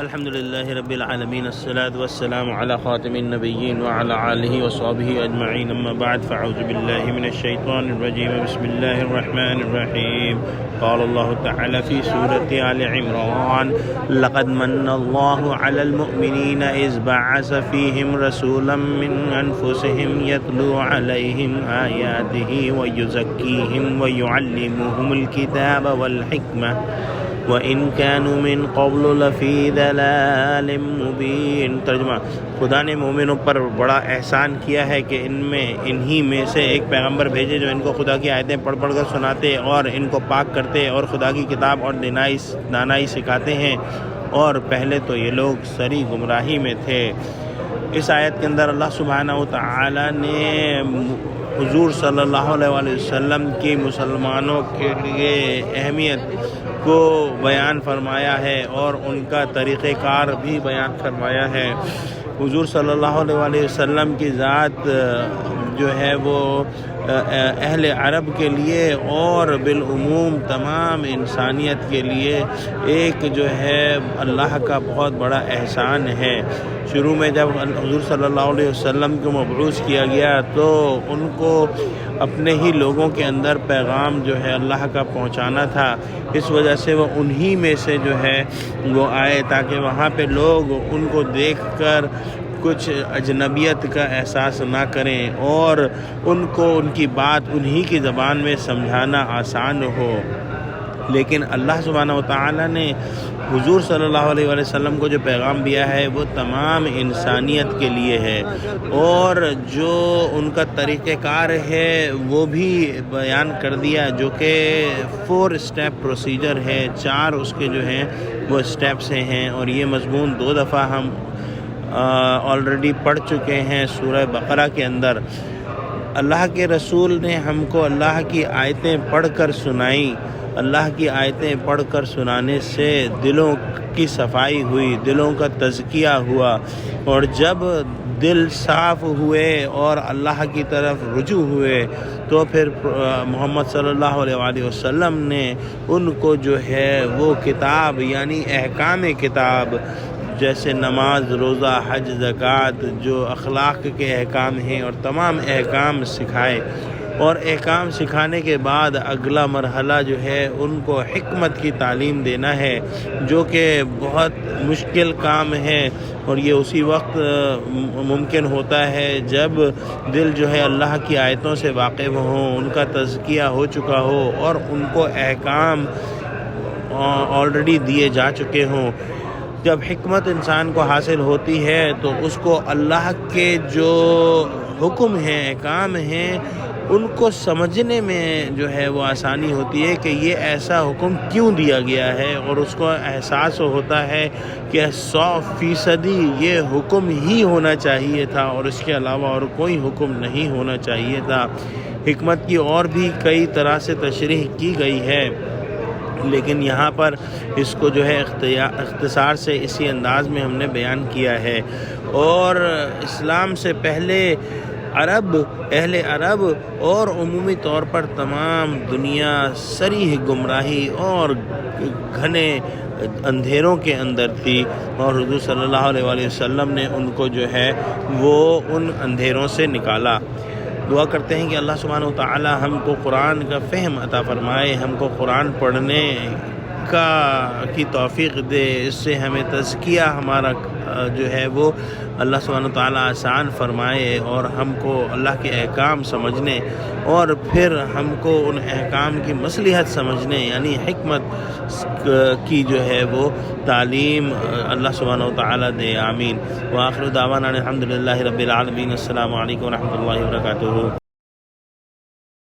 الحمد لله رب العالمين، الصلاة والسلام على خاتم النبيين وعلى آله وصحبه أجمعين، أما بعد، فأعوذ بالله من الشيطان الرجيم، بسم الله الرحمن الرحيم. قال الله تعالى في سورة آل عمران: لقد من الله على المؤمنين إذ بعث فيهم رسولا من أنفسهم يتلو عليهم آياته ويزكيهم ويعلمهم الكتاب والحكمة وَإِن كَانُوا مِن قَبْلُ لَفِي ضَلَالٍ مُبِينٍ۔ ترجمہ: خدا نے مومنوں پر بڑا احسان کیا ہے کہ انہی میں سے ایک پیغمبر بھیجے جو ان کو خدا کی آیتیں پڑھ کر سناتے اور ان کو پاک کرتے اور خدا کی کتاب اور دانائی سکھاتے ہیں، اور پہلے تو یہ لوگ سری گمراہی میں تھے۔ اس آیت کے اندر اللہ سبحانہ و تعالی نے حضور صلی اللہ علیہ وسلم کی مسلمانوں کے لیے اہمیت کو بیان فرمایا ہے اور ان کا طریقہ کار بھی بیان فرمایا ہے۔ حضور صلی اللہ علیہ وسلم کی ذات جو ہے وہ اہل عرب کے لیے اور بالعموم تمام انسانیت کے لیے ایک جو ہے اللہ کا بہت بڑا احسان ہے۔ شروع میں جب حضور صلی اللہ علیہ وسلم کو مبعوث کیا گیا تو ان کو اپنے ہی لوگوں کے اندر پیغام جو ہے اللہ کا پہنچانا تھا، اس وجہ سے وہ انہی میں سے جو ہے وہ آئے تاکہ وہاں پہ لوگ ان کو دیکھ کر کچھ اجنبیت کا احساس نہ کریں اور ان کو ان کی بات انہی کی زبان میں سمجھانا آسان ہو۔ لیکن اللہ سبحانہ وتعالی نے حضور صلی اللہ علیہ وسلم کو جو پیغام دیا ہے وہ تمام انسانیت کے لیے ہے، اور جو ان کا طریقہ کار ہے وہ بھی بیان کر دیا، جو کہ 4 اسٹیپ پروسیجر ہے، 4 اس کے جو ہیں وہ اسٹیپ سے ہیں، اور یہ مضمون 2 دفعہ ہم آلریڈی پڑھ چکے ہیں سورہ بقرہ کے اندر۔ اللہ کے رسول نے ہم کو اللہ کی آیتیں پڑھ کر سنائیں۔ اللہ کی آیتیں پڑھ کر سنانے سے دلوں کی صفائی ہوئی، دلوں کا تزکیہ ہوا، اور جب دل صاف ہوئے اور اللہ کی طرف رجوع ہوئے تو پھر محمد صلی اللہ علیہ وسلم نے ان کو جو ہے وہ کتاب یعنی احکام کتاب جیسے نماز، روزہ، حج، زکوٰۃ، جو اخلاق کے احکام ہیں اور تمام احکام سکھائے، اور احکام سکھانے کے بعد اگلا مرحلہ جو ہے ان کو حکمت کی تعلیم دینا ہے، جو کہ بہت مشکل کام ہے، اور یہ اسی وقت ممکن ہوتا ہے جب دل جو ہے اللہ کی آیتوں سے واقف ہوں، ان کا تزکیہ ہو چکا ہو اور ان کو احکام آلریڈی دیے جا چکے ہوں۔ جب حکمت انسان کو حاصل ہوتی ہے تو اس کو اللہ کے جو حکم ہیں، احکام ہیں، ان کو سمجھنے میں جو ہے وہ آسانی ہوتی ہے کہ یہ ایسا حکم کیوں دیا گیا ہے، اور اس کو احساس ہوتا ہے کہ 100% یہ حکم ہی ہونا چاہیے تھا اور اس کے علاوہ اور کوئی حکم نہیں ہونا چاہیے تھا۔ حکمت کی اور بھی کئی طرح سے تشریح کی گئی ہے، لیکن یہاں پر اس کو جو ہے اختصار سے اسی انداز میں ہم نے بیان کیا ہے۔ اور اسلام سے پہلے اہل عرب اور عمومی طور پر تمام دنیا صریح گمراہی اور گھنے اندھیروں کے اندر تھی، اور حضور صلی اللہ علیہ وسلم نے ان کو جو ہے وہ ان اندھیروں سے نکالا۔ دعا کرتے ہیں کہ اللہ سبحانہ وتعالی ہم کو قرآن کا فہم عطا فرمائے، ہم کو قرآن پڑھنے کی توفیق دے، اس سے ہمیں تزکیہ ہمارا جو ہے وہ اللہ سبحانہ وتعالی آسان فرمائے، اور ہم کو اللہ کے احکام سمجھنے اور پھر ہم کو ان احکام کی مصلحت سمجھنے یعنی حکمت کی جو ہے وہ تعلیم اللہ سبحانہ وتعالی دے۔ آمین۔ وآخر دعوانا الحمد للہ رب العالمین۔ السلام علیکم ورحمۃ اللہ وبرکاتہ۔